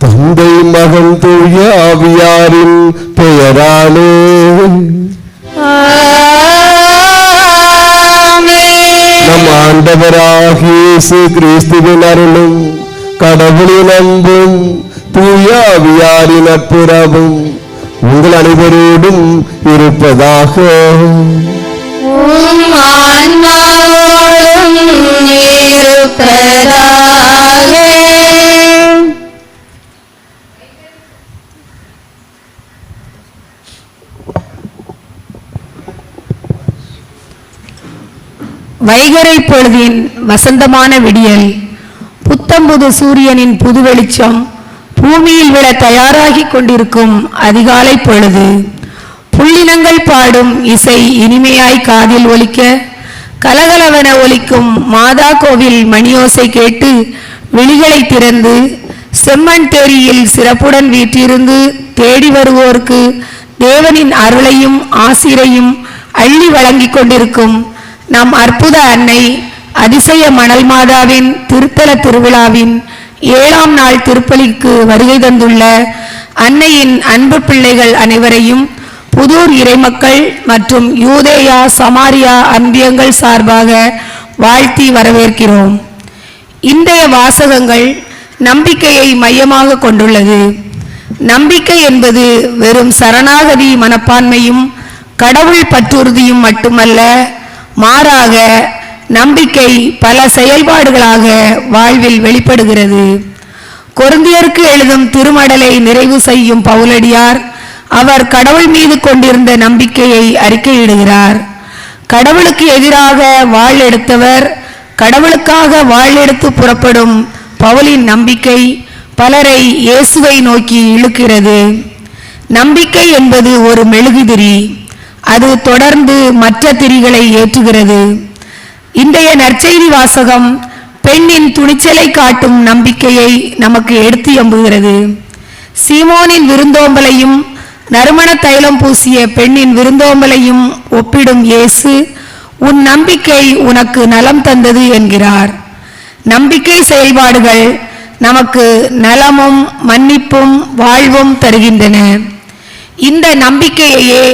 தந்தை மகன் தூய ஆவியாரின் பெயராலே நம் ஆண்டவராகிய இயேசு கிறிஸ்துவின் அருளும் கடவுளின் அன்பும் தூய ஆவியாரின் நட்புறவும் உங்கள் அனைவரோடும் இருப்பதாக. வைகறை பொழுதின் வசந்தமான விடியல், புத்தம்புது சூரியனின் புது வெளிச்சம் பூமியில் விழ தயாராகி கொண்டிருக்கும் அதிகாலை பொழுது, புள்ளினங்கள் பாடும் இசை இனிமையாய் காதில் ஒலிக்க, கலகலவென ஒலிக்கும் மாதா கோவில் மணியோசை கேட்டு விழிகளை திறந்து செம்மண் தேரியில் சிறப்புடன் வீற்றிருந்து தேடி வருவோருக்கு தேவனின் அருளையும் ஆசிரையும் அள்ளி வழங்கிக் கொண்டிருக்கும் நம் அற்புத அன்னை அதிசய மணல் மாதாவின் திருத்தல திருவிழாவின் 7ஆம் நாள் திருப்பலிக்கு வருகை தந்துள்ள அன்னையின் அன்பு பிள்ளைகள் அனைவரையும் புதூர் இறைமக்கள் மற்றும் யூதேயா சமாரியா அன்பியங்கள் சார்பாக வாழ்த்தி வரவேற்கிறோம். இன்றைய வாசகங்கள் நம்பிக்கையை மையமாக கொண்டுள்ளது. நம்பிக்கை என்பது வெறும் சரணாகதி மனப்பான்மையும் கடவுள் பற்றுறுதியும் மட்டுமல்ல, மாறாக நம்பிக்கை பல செயல்பாடுகளாக வாழ்வில் வெளிப்படுகிறது. கொரிந்தியருக்கு எழுதும் திருமடலை நிறைவு செய்யும் பவுலடியார் அவர் கடவுள் மீது கொண்டிருந்த நம்பிக்கையை அறிக்கையிடுகிறார். கடவுளுக்கு எதிராக வாள் எடுத்தவர், கடவுளுக்காக வாள் எடுத்து புறப்படும் பவுலின் நம்பிக்கை பலரை இயேசுவை நோக்கி இழுக்கிறது. நம்பிக்கை என்பது ஒரு மெழுகுதிரி, அது தொடர்ந்து மற்ற திரிகளை ஏற்றுகிறது. இன்றைய நற்செய்தி வாசகம் பெண்ணின் துணிச்சலை காட்டும் நம்பிக்கையை நமக்கு எடுத்து எம்புகிறது. சீமோனின் விருந்தோம்பலையும் நறுமண தைலம் பூசிய பெண்ணின் விருந்தோம்பலையும் ஒப்பிடும் இயேசு, உன் நம்பிக்கை உனக்கு நலம் தந்தது என்கிறார். நம்பிக்கை செயல்பாடுகள் நமக்கு நலமும் மன்னிப்பும் வாழ்வும் தருகின்றன. இந்த நம்பிக்கையையே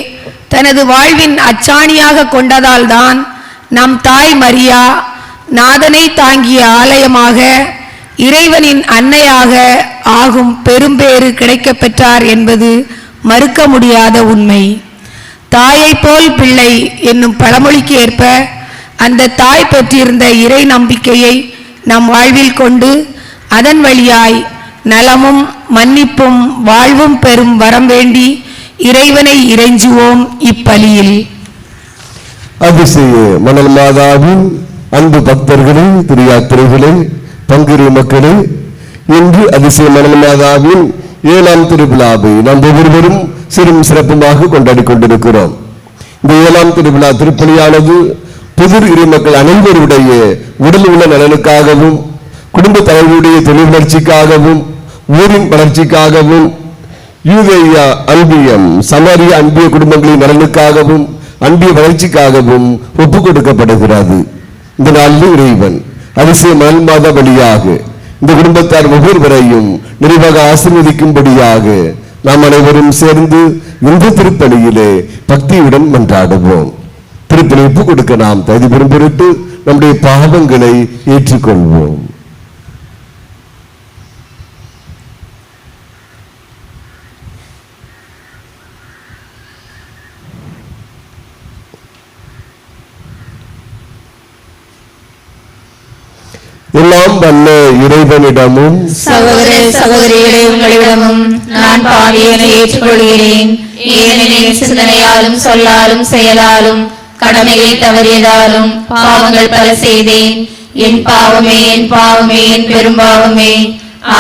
தனது வாழ்வின் அச்சாணியாக கொண்டதால்தான் நம் தாய் மரியா நாதனை தாங்கிய ஆலயமாக இறைவனின் அன்னையாக ஆகும் பெரும்பேறு கிடைக்கப் பெற்றார் என்பது மறுக்க முடியாத உண்மை. தாயை போல் பிள்ளை என்னும் பழமொழிக்கு ஏற்ப அந்த தாய் பெற்றிருந்த இறை நம்பிக்கையை நம் வாழ்வில் கொண்டு அதன் வழியாய் நலமும் மன்னிப்பும் வாழ்வும் பெறும் வரம் வேண்டி இறைவனை இறைஞ்சுவோம் இப்பலியில். அதிசய மணல் மாதாவின் அன்பு பக்தர்களே, திருயாத்திரைகளே, பங்குரி மக்களே, இன்று அதிசய மணல் மாதாவின் 7ஆம் திருவிழாவை நாம் ஒவ்வொருவரும் சிறும் சிறப்புமாக கொண்டாடி கொண்டிருக்கிறோம். இந்த 7ஆம் திருவிழா திருப்பலியானது புதிர் இறைமக்கள் அனைவருடைய உடல் உள்ள நலனுக்காகவும், குடும்ப தலைவருடைய தொழில் வளர்ச்சிக்காகவும், ஊரின் வளர்ச்சிக்காகவும், யூதேயா அன்பியம் சமாரிய அன்பிய குடும்பங்களின் நலனுக்காகவும் அன்பிய வளர்ச்சிக்காகவும் ஒப்புக் கொடுக்கப்படுகிறது. இந்த நாளில் இறைவன் அதிசய மணல் மாதா வழியாக இந்த குடும்பத்தார் ஒவ்வொருவரையும் நிறைவாக ஆசீர்வதிக்கும்படியாக நாம் அனைவரும் சேர்ந்து இந்த திருப்பலியிலே பக்தியுடன் மன்றாடுவோம். திருப்பலி ஒப்புக் கொடுக்க நாம் தகுதி பெறும் பொருட்டு நம்முடைய பாவங்களை ஏற்றுக்கொள்வோம். எல்லாம் வல்ல இறைவனிடமும் சகோதர சகோதரிகளே, உங்களிடமும் நான் பாவியனை ஏற்றுக்கொள்கிறேன். ஏனெனில் சிந்தனையாலும் சொல்லாலும் செயலாலும் கடமையை தவறியதாலும் பாவங்கள் பல செய்தேன். என் பாவமே, என் பாவமே, என் பெரும்பாவமே.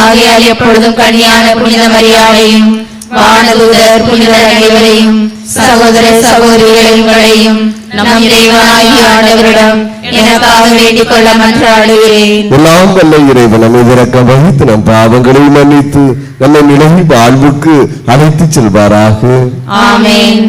ஆகையால் எப்பொழுதும் கனியான புனித மரியாதையும் வானதூதர் புனிதர் அனைவரையும் சகோதர சகோதரிகளை உங்களையும் நம் இறைவனாகிய ஆண்டவரிடம் எனக்காக வேண்டிக் கொள்ள மன்றாடுகிறேன். எல்லாம் வல்ல இறைவன் நம்மை இரக்கம் வகித்து நம் பாவங்களை மன்னித்து நம்மை நிலை வாழ்வுக்கு அழைத்து செல்வாராக. ஆமென்.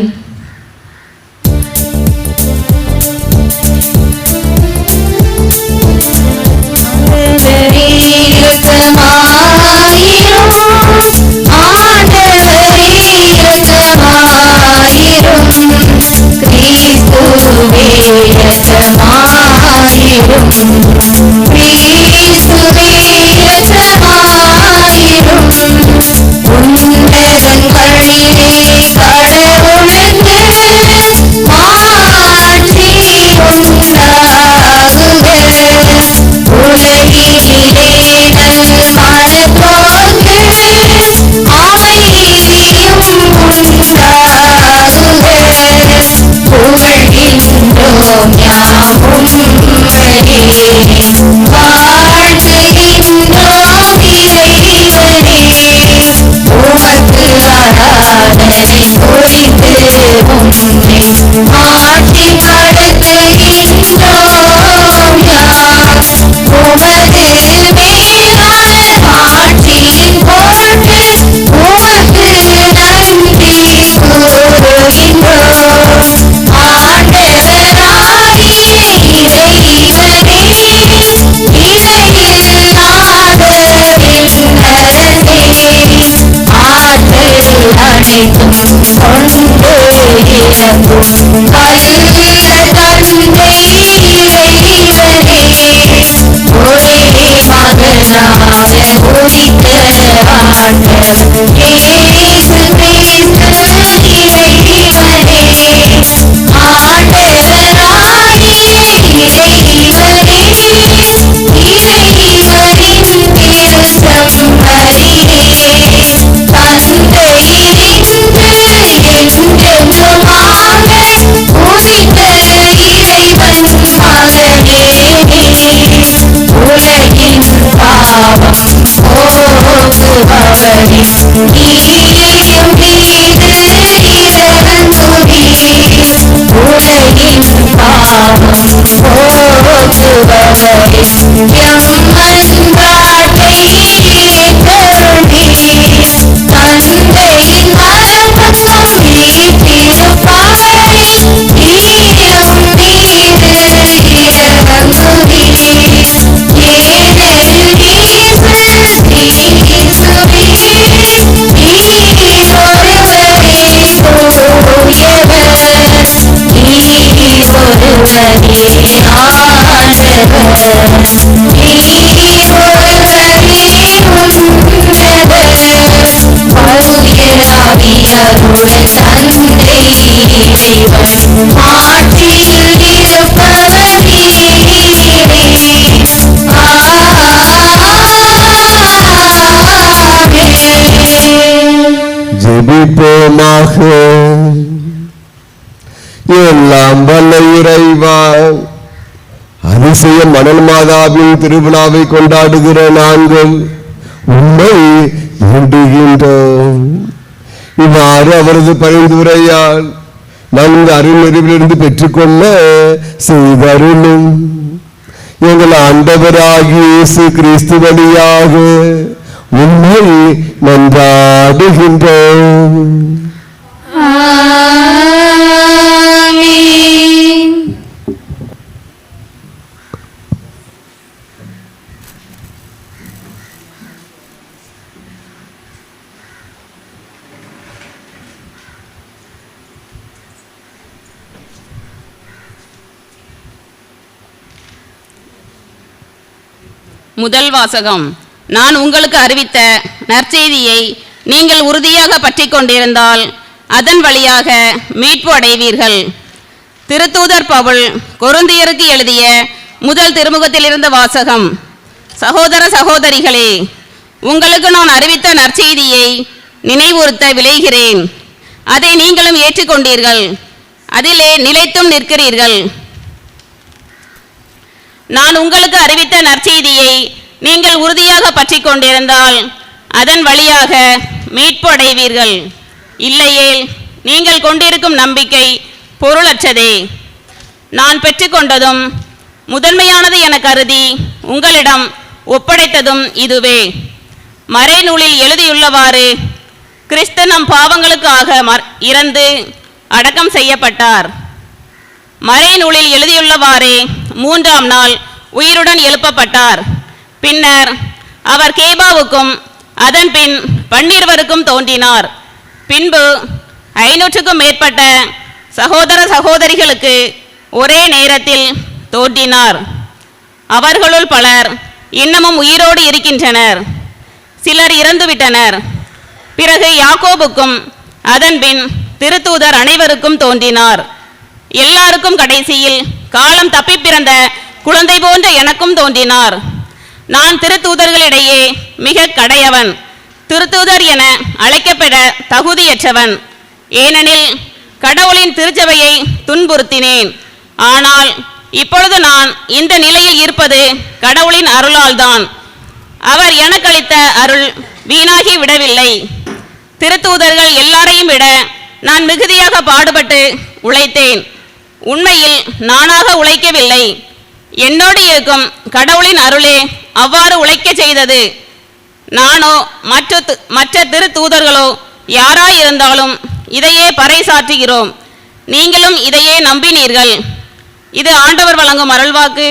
உலகின் பாவம் போக்குபவரே ஜெபிப்போமாக. எல்லாம் வல்ல இறைவா, அதிசய மணல் மாதாவின் திருவிழாவை கொண்டாடுகிற நாங்கள் உண்மை வேண்டுகின்றோம். இவ்வாறு அவரது பரிந்துரையால் நான் இந்த அருள்நெறிவிலிருந்து பெற்றுக்கொள்ள செய்தருளும். எங்கள் ஆண்டவராகிய இயேசு கிறிஸ்து வழியாக உண்மை மன்றாடுகின்றோம். முதல் வாசகம். நான் உங்களுக்கு அறிவித்த நற்செய்தியை நீங்கள் உறுதியாக பற்றி கொண்டிருந்தால் அதன் வழியாக மீட்பு அடைவீர்கள். திருத்தூதர் பவுல் கொரிந்தியருக்கு எழுதிய முதல் திருமுகத்திலிருந்து வாசகம். சகோதர சகோதரிகளே, உங்களுக்கு நான் அறிவித்த நற்செய்தியை நினைவுறுத்த விளைகிறேன். அதை நீங்களும் ஏற்றுக்கொண்டீர்கள், அதிலே நிலைத்தும் நிற்கிறீர்கள். நான் உங்களுக்கு அறிவித்த நற்செய்தியை நீங்கள் உறுதியாக பற்றி கொண்டிருந்தால் அதன் வழியாக மீட்பு அடைவீர்கள். இல்லையேல் நீங்கள் கொண்டிருக்கும் நம்பிக்கை பொருளற்றதே. நான் பெற்றுக்கொண்டதும் முதன்மையானது என கருதி உங்களிடம் ஒப்படைத்ததும் இதுவே. மறைநூலில் எழுதியுள்ளவாறு கிறிஸ்து நம் பாவங்களுக்காக இறந்து அடக்கம் செய்யப்பட்டார். மறைநூலில் எழுதியுள்ளவாறே 3ஆம் நாள் உயிருடன் எழுப்பப்பட்டார். பின்னர் அவர் கேபாவுக்கும் அதன் பின் 12 தோன்றினார். பின்பு 500க்கும் மேற்பட்ட சகோதர சகோதரிகளுக்கு ஒரே நேரத்தில் தோன்றினார். அவர்களுள் பலர் இன்னமும் உயிரோடு இருக்கின்றனர், சிலர் இறந்துவிட்டனர். பிறகு யாக்கோபுக்கும் அதன் பின் திருத்தூதர் அனைவருக்கும் தோன்றினார். எல்லாருக்கும் கடைசியில் காலம் தப்பி பிறந்த குழந்தை போன்ற எனக்கும் தோன்றினார். நான் திருத்தூதர்களிடையே மிக கடையவன், திருத்தூதர் என அழைக்கப்பட தகுதியற்றவன். ஏனெனில் கடவுளின் திருச்சபையை துன்புறுத்தினேன். ஆனால் இப்பொழுது நான் இந்த நிலையில் இருப்பது கடவுளின் அருளால் தான். அவர் எனக்களித்த அருள் வீணாகி விடவில்லை. திருத்தூதர்கள் எல்லாரையும் விட நான் மிகுதியாக பாடுபட்டு உழைத்தேன். உண்மையில் நானாக உழைக்கவில்லை, என்னோடு இருக்கும் கடவுளின் அருளே அவ்வாறு உழைக்க செய்தது. நானோ மற்ற திருத்தூதர்களோ யாராயிருந்தாலும் இதையே பறைசாற்றுகிறோம். நீங்களும் இதையே நம்பினீர்கள். இது ஆண்டவர் வழங்கும் அருள்வாக்கு.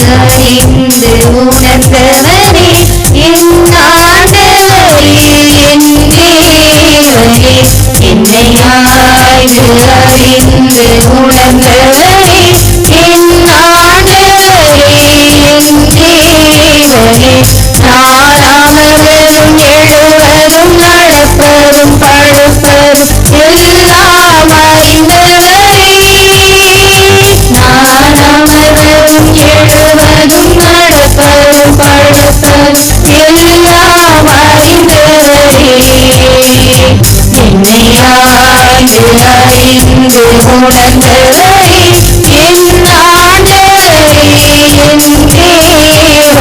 அறிந்து உணர்ந்தவனே என் ஆண்டவரே என் தேவனே, என்னை ஆய்ந்து அறிந்து உணர்ந்தவனே என் ஆண்டவரே என் தேவனே, நான் அமர்வதும் எழுவதும் நடப்பதும் படுப்பதும் எல்லாம் அறிந்தவரே, நான் அமர்வதும் எழுவதும் நடப்பதும் படுப்பதும் எல்லாம் அறிந்தவரே, என்னை ஆய்ந்து அறிந்து உணர்ந்தவரே என் ஆண்டவரே என் தேவனே.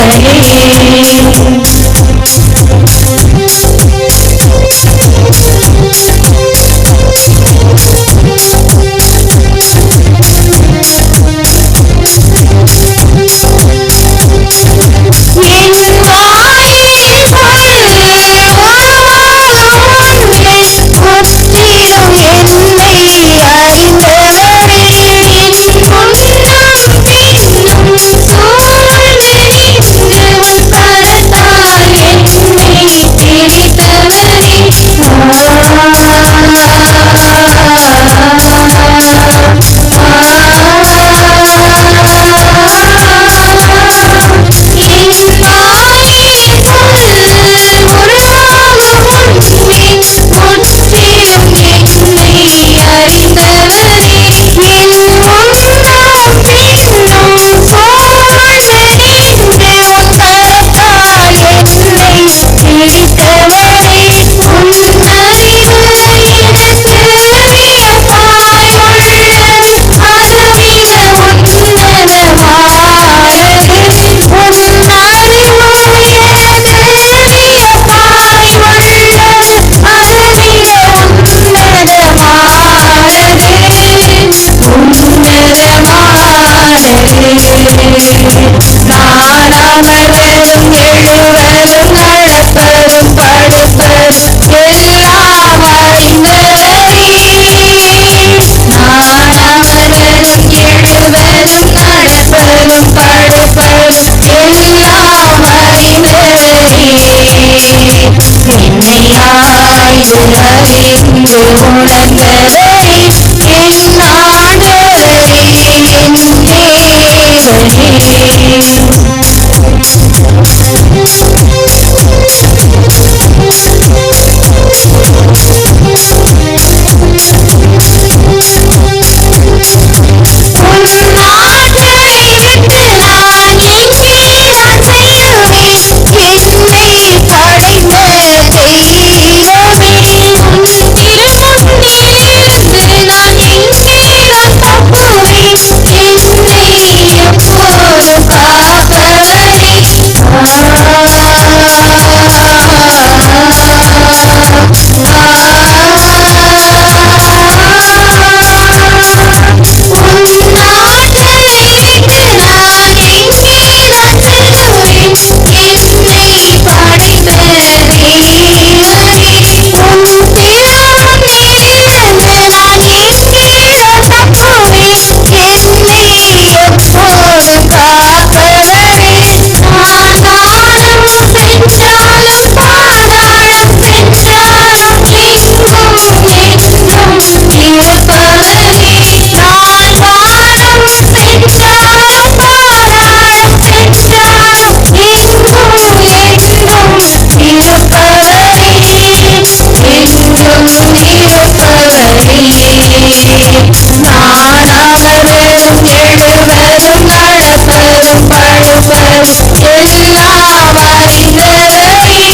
எல்லாம் அறிந்தவரே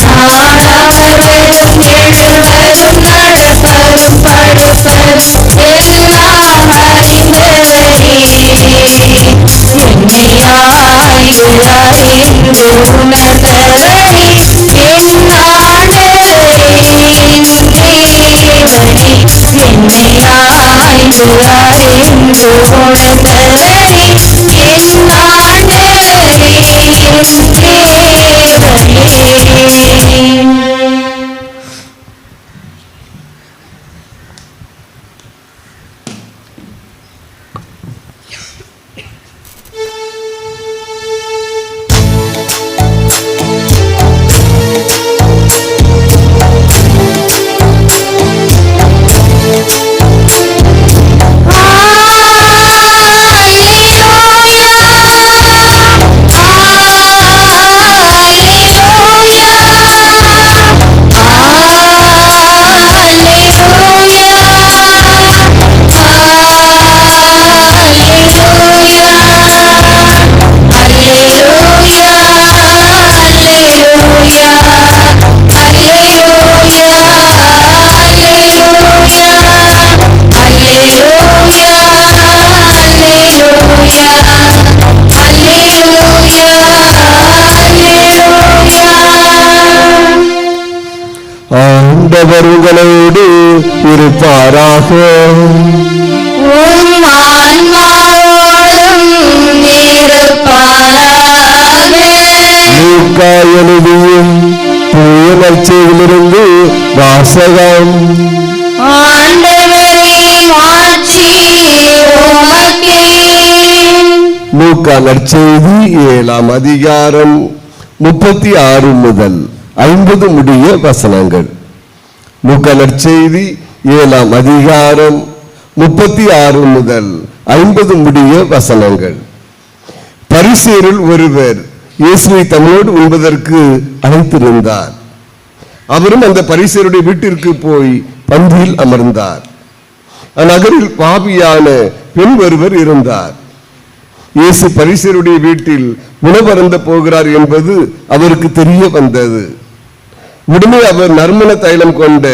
நான் அமர்வதும் எழுவதும் நடப்பதும் படுப்பதும் எல்லாம் அறிந்தவரே என்னை ஆய்வு அறிந்து உணர்ந்தவரே என் ஆண்டவரே என் தேவனே என்னை ஆய்வு அறிந்து உணர்ந்தவரே என் ஆண்டவரே என் தேவனே. ஆண்டவர் உங்களோடு இருப்பாராக. உம் ஆன்மாவோடும் இருப்பாராக. லூக்கா எழுதிய தூய நற்செய்தியிலிருந்து வாசகம். ஆண்டவரே மாட்சி உமக்கே. லூக்கா நற்செய்தி 7ஆம் அதிகாரம் 36 முதல் 50 முடிய வசனங்கள். லூக்கா நற்செய்தி 7ஆம் அதிகாரம் 36 முதல் 50 முடிய வசனங்கள். பரிசேயரில் ஒருவர் இயேசுவை தம்மோடு உண்பதற்கு அழைத்திருந்தார். அவரும் அந்த பரிசேயருடைய வீட்டிற்கு போய் பந்தியில் அமர்ந்தார். அந்நகரில் பாவியான பெண் ஒருவர் இருந்தார். இயேசு பரிசேயருடைய வீட்டில் உணவருந்த போகிறார் என்பது அவருக்கு தெரிய வந்தது. உடனே அவர் நறுமண தைலம் கொண்ட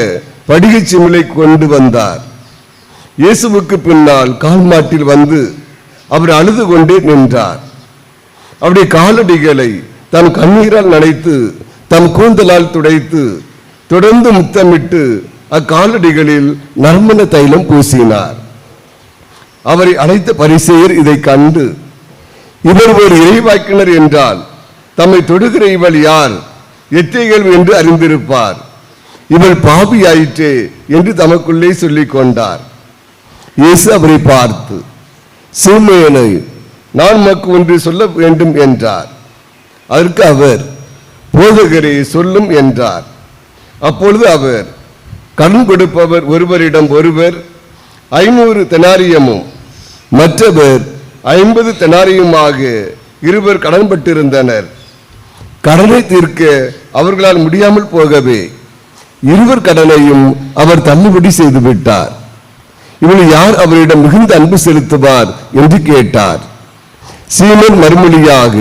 படிகை சிமிழை கொண்டு வந்தார். இயேசுவுக்கு பின்னால் கால் மாட்டில் வந்து அவர் அழுது கொண்டே நின்றார். அவருடைய காலடிகளை தன் கண்ணீரால் நனைத்து தம் கூந்தலால் துடைத்து தொடர்ந்து முத்தமிட்டு அக்காலடிகளில் நறுமண தைலம் பூசினார். அவரை அழைத்த பரிசேயர் இதை கண்டு, இவர் ஒரு இறைவாக்கினர் என்றால் தம்மை தொடுகிற இவள் யார், எத்தைகள் என்று அறிந்திருப்பார், இவள் பாவியாயிற்றே என்று தமக்குள்ளே சொல்லிக் கொண்டார். இயேசு அவரை பார்த்து, சீமோனே, நான் உமக்கு ஒன்று சொல்ல வேண்டும் என்றார். அதற்கு அவர், போதகரே சொல்லும் என்றார். அப்பொழுது அவர், கடன் கொடுப்பவர் ஒருவரிடம் ஒருவர் 500 தெனாரியமும் மற்றவர் 50 தெனாரியுமாக இருவர் கடன்பட்டிருந்தனர். கடனை தீர்க்க அவர்களால் முடியாமல் போகவே இருவர் கடனையும் அவர் தள்ளுபடி செய்து விட்டார். இவள் யார் அவரிடம் மிகுந்த அன்பு செலுத்துவார் என்று கேட்டார். சீமோன் மறுமொழியாக,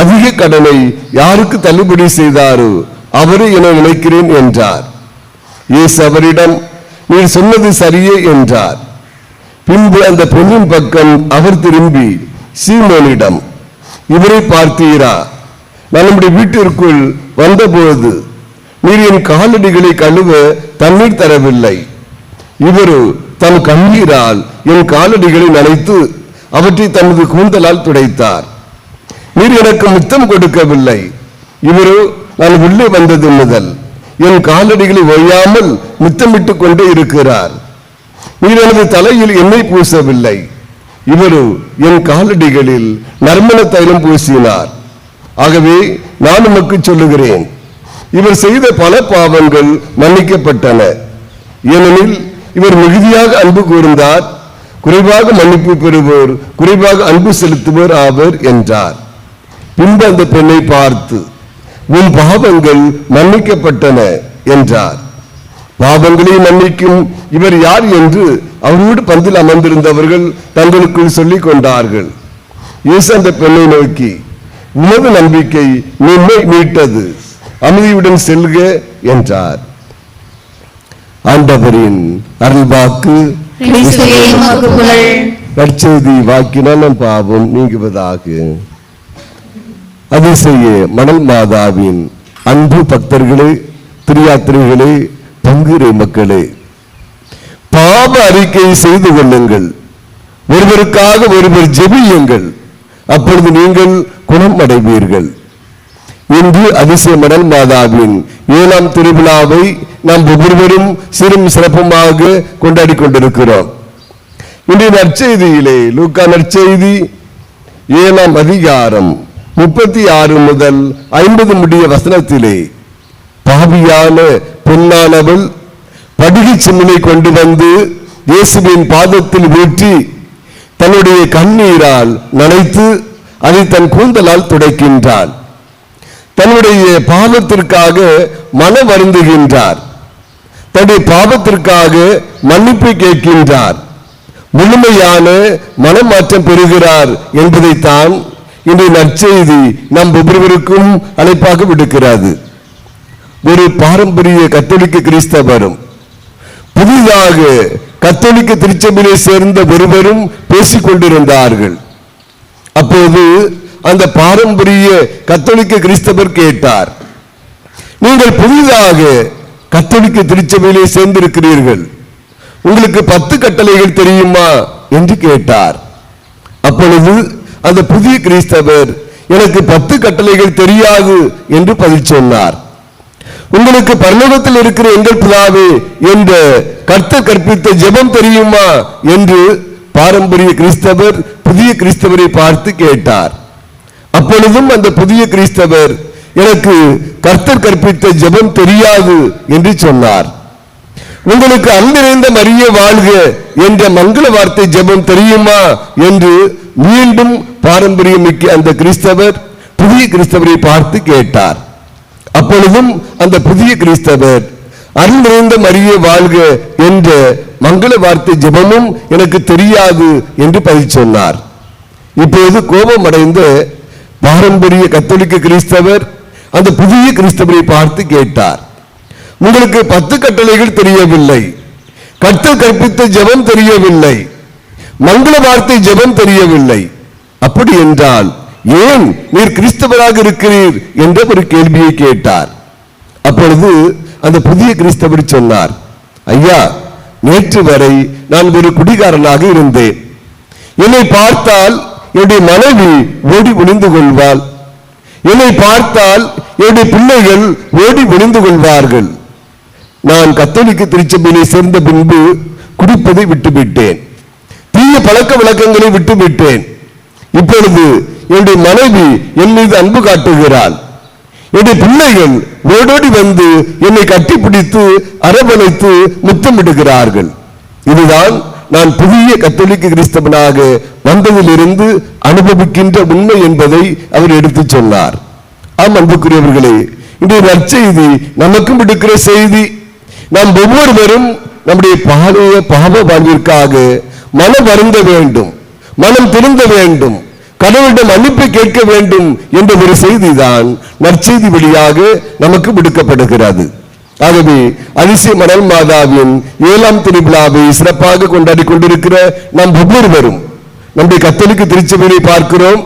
அதிக கடனை யாருக்கு தள்ளுபடி செய்தாரோ அவரே என நினைக்கிறேன் என்றார். இயேசு அவரிடம், நீர் சொன்னது சரியே என்றார். பின்பு அந்த பெண்ணின் பக்கம் அவர் திரும்பி சீமோனிடம், இவரை பார்த்தீரா? நான் நம்முடைய வீட்டிற்குள் வந்தபோது நீர் என் காலடிகளை கழுவ தண்ணீர் தரவில்லை. இவரோ தம் கண்ணீரால் என் காலடிகளை நனைத்து அவற்றை தமது கூந்தலால் துடைத்தார். நீர் எனக்கு முத்தம் கொடுக்கவில்லை. இவரோ நான் உள்ளே வந்தது முதல் என் காலடிகளை ஓயாமல் முத்தமிட்டுக் கொண்டே இருக்கிறார். நீர் எனது தலையில் எண்ணெய் பூசவில்லை. இவரோ என் காலடிகளில் நறுமண தைலம் பூசினார். ஆகவே நான் உமக்கு சொல்லுகிறேன், இவர் செய்த பல பாவங்கள் மன்னிக்கப்பட்டன. ஏனெனில் இவர் மிகுதியாக அன்பு கூர்ந்தார். குறைவாக மன்னிப்பு பெறுவோர் குறைவாக அன்பு செலுத்துவோர் ஆவர் என்றார். பின்பு அந்த பெண்ணை பார்த்து, உன் பாவங்கள் மன்னிக்கப்பட்டன என்றார். பாவங்களை மன்னிக்கும் இவர் யார் என்று அவரோடு பந்தில் அமர்ந்திருந்தவர்கள் தங்களுக்குள் சொல்லிக் கொண்டார்கள். இயேசு அந்த பெண்ணை நோக்கி, உனது நம்பிக்கை உன்னை மீட்டது, அமைதியுடன் செல்க என்றார். ஆண்டவரின் அருள்வாக்கு. கிறிஸ்துவே உமக்கு புகழ். நற்செய்தி வாக்கினால் நம் பாவம் நீங்குவதாக. அதிசய மணல் மாதாவின் அன்பு பக்தர்களே, திரியாத்திரிகளே, பங்குரை மக்களே, பாவ அறிக்கை செய்து கொள்ளுங்கள், ஒருவருக்காக ஒருவர் ஜெபியுங்கள், அப்பொழுது நீங்கள் குணம் அடைவீர்கள். இன்று அதிசய மணல் மாதாவின் 7ஆம் திருவிழாவை நாம் ஒவ்வொருவரும் சிறும் சிறப்புமாக கொண்டாடி கொண்டிருக்கிறோம். இன்றைய நற்செய்தியிலே லூக்கா நற்செய்தி 7ஆம் அதிகாரம் 36 முதல் 50 முடிய வசனத்திலே, பாவியான பெண்ணானவள் படிகை சிம்மினை கொண்டு வந்து இயேசுவின் பாதத்தில் ஊற்றி தன்னுடைய கண்ணீரால் நனைத்து அதை தன் கூந்தலால் துடைக்கின்றாள். தன்னுடைய பாவத்திற்காக மனம் வருந்துகின்றார், தன்னுடைய பாவத்திற்காக மன்னிப்பு கேட்கின்றார், முழுமையான மனமாற்றம் பெறுகிறார் என்பதைத்தான் இன்றைய நற்செய்தி நம் ஒவ்வொருவருக்கும் அழைப்பாக விடுக்கிறது. ஒரு பாரம்பரிய கத்தோலிக்க கிறிஸ்தவரும் புதிதாக கத்தோலிக்க திருச்சபையை சேர்ந்த ஒருவரும் பேசிக் கொண்டிருந்தார்கள். அப்போது அந்த பாரம்பரிய கத்தோலிக்க கிறிஸ்தவர் கேட்டார், நீங்கள் புதிதாக கத்தோலிக்க திருச்சபையிலே சேர்ந்திருக்கிறீர்கள், உங்களுக்கு 10 கட்டளைகள் தெரியுமா என்று கேட்டார். அப்பொழுது அந்த புதிய கிறிஸ்தவர், எனக்கு 10 கட்டளைகள் தெரியாது என்று பதில் சொன்னார். உங்களுக்கு பரலோகத்தில் இருக்கிற எங்கள் பிதாவே என்ற கர்த்தர் கற்பித்த ஜெபம் தெரியுமா என்று பாரம்பரிய கிறிஸ்தவர் புதிய கிறிஸ்தவரை பார்த்து கேட்டார். அப்பொழுதும் அந்த புதிய கிறிஸ்தவர், எனக்கு கர்த்தர் கற்பித்த ஜெபம் தெரியாது என்று சொன்னார். உங்களுக்கு அருள் நிறைந்த மரியே வாழ்க என்ற மங்கள வார்த்தை ஜெபம் தெரியுமா என்று மீண்டும் பாரம்பரியமிக்க அந்த கிறிஸ்தவர் புதிய கிறிஸ்தவரை பார்த்து கேட்டார். அப்பொழுதும் அந்த புதிய கிறிஸ்தவர், அருள் நிறைந்த மரியே வாழ்க என்ற மங்கள வார்த்தை ஜெபமும் எனக்கு தெரியாது என்று பதில் சொன்னார். இப்போது கோபம் அடைந்த பாரம்பரிய கத்தோலிக்க கிறிஸ்தவர் அந்த புதிய கிறிஸ்தவரை பார்த்து கேட்டார், உங்களுக்கு 10 கட்டளைகள் தெரியவில்லை, கர்த்தர் கற்பித்த ஜெபம் தெரியவில்லை, மங்கள வார்த்தை ஜெபம் தெரியவில்லை, அப்படி என்றால் ஏன் நீர் கிறிஸ்தவராக இருக்கிறீர் என்ற ஒரு கேள்வியை கேட்டார். அப்பொழுது அந்த புதிய கிறிஸ்தவர் சொன்னார், ஐயா, நேற்று வரை நான் ஒரு குடிகாரனாக இருந்தேன், என்னை பார்த்தால் என்னுடைய மனைவி ஓடி ஒளிந்து கொள்வாள், என்னை பார்த்தால் என்னுடைய பிள்ளைகள் ஓடி ஒளிந்து கொள்வார்கள். நான் கத்தோலிக்க திருச்சபையிலே சேர்ந்த பின்பு குடிப்பதை விட்டுவிட்டேன், தீய பழக்க வழக்கங்களை விட்டுவிட்டேன். இப்பொழுது என்னுடைய மனைவி என் மீது அன்பு காட்டுகிறாள், என்னுடைய பிள்ளைகள் ஓடோடி வந்து என்னை கட்டிப்பிடித்து அரவணைத்து முத்தமிடுகிறார்கள். இதுதான் நான் புதிய கத்தோலிக்க கிறிஸ்தவனாக வந்ததிலிருந்து அனுபவிக்கின்ற உண்மை என்பதை அவர் எடுத்து சொன்னார். ஆம் அன்புக்குரியவர்களே, இன்றைய நற்செய்தி நமக்கும் விடுக்கிற செய்தி. நாம் ஒவ்வொருவரும் நம்முடைய பாவ வாழ்விற்காக மனம் வருந்த வேண்டும், மனம் திருந்த வேண்டும், கடவுளிடம் மன்னிப்பு கேட்க வேண்டும் என்ற ஒரு செய்திதான் நற்செய்தி வழியாக நமக்கு விடுக்கப்படுகிறது. ஆகவே அதிசய மணல் மாதாவின் 7ஆம் திருவிழாவை சிறப்பாக கொண்டாடி கொண்டிருக்கிற நாம் ஒவ்வொருவரும் நம்முடைய கத்தோலிக்க திருச்சபையை பார்க்கிறோம்.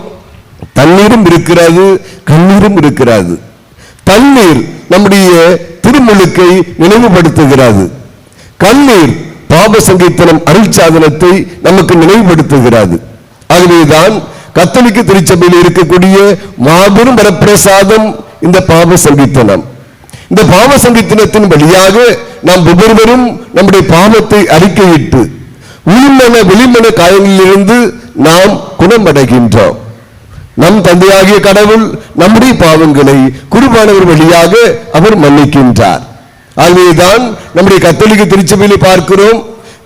தண்ணீரும் இருக்கிறது, கண்ணீரும் இருக்கிறது. தண்ணீர் நம்முடைய திருமுழுக்கை நினைவுபடுத்துகிறது, கண்ணீர் பாப சங்கீர்த்தனம் அருள் சாதனத்தை நமக்கு நினைவுபடுத்துகிறது. ஆகவேதான் கத்தோலிக்க திருச்சபையில் இருக்கக்கூடிய மாபெரும் வரப்பிரசாதம் இந்த பாவ சங்கீர்த்தனம். இந்த பாவ சங்கீர்த்தனத்தின் வழியாக நாம் ஒவ்வொருவரும் நம்முடைய பாவத்தை அறிக்கையிட்டு உள்மன வெளிமன காயங்களிலிருந்து நாம் குணமடைகின்றோம். நம் தந்தையாகிய கடவுள் நம்முடைய பாவங்களை குருவானவர் வழியாக அவர் மன்னிக்கின்றார். ஆகவேதான் நம்முடைய கத்தோலிக்க திருச்சபையிலே பார்க்கிறோம்,